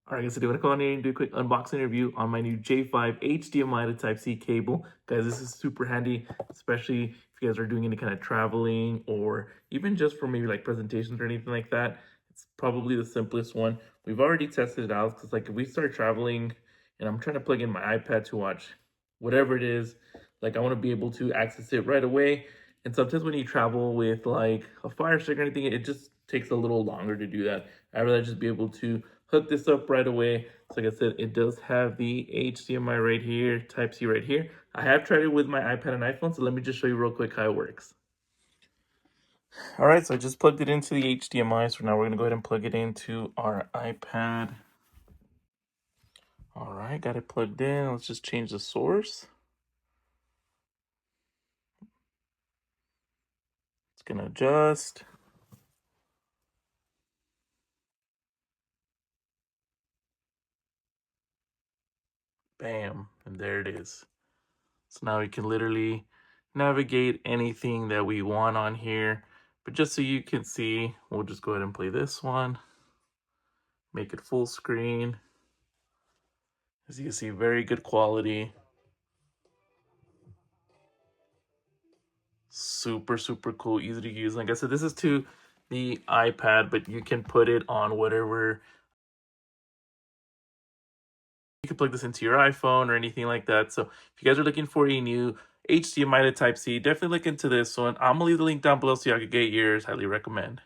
Alright guys, today I'm going to come on here and do a quick unboxing review on my new J5 HDMI to Type-C cable. Guys, this is super handy, especially if you guys are doing any kind of traveling or even just for maybe like presentations or anything like that. It's probably the simplest one. We've already tested it out because like if we start traveling and I'm trying to plug in my iPad to watch whatever it is, like I want to be able to access it right away. And sometimes when you travel with like a Fire Stick or anything, it just takes a little longer to do that. I'd rather just be able to hook this up right away. So like I said, it does have the HDMI right here, Type-C right here. I have tried it with my iPad and iPhone, so let me just show you real quick how it works. All right, so I just plugged it into the HDMI, so now we're gonna go ahead and plug it into our iPad. All right, got it plugged in. Let's just change the source. It's gonna adjust. Bam, and there it is. So now we can literally navigate anything that we want on here. But just so you can see, we'll just go ahead and play this one. Make it full screen. As you can see, very good quality. Super, super cool, easy to use. Like I said, this is to the iPad, but you can put it on whatever. You can plug this into your iPhone or anything like that. So if you guys are looking for a new HDMI to Type-C, definitely look into this one. I'm gonna leave the link down below so y'all can get yours. Highly recommend.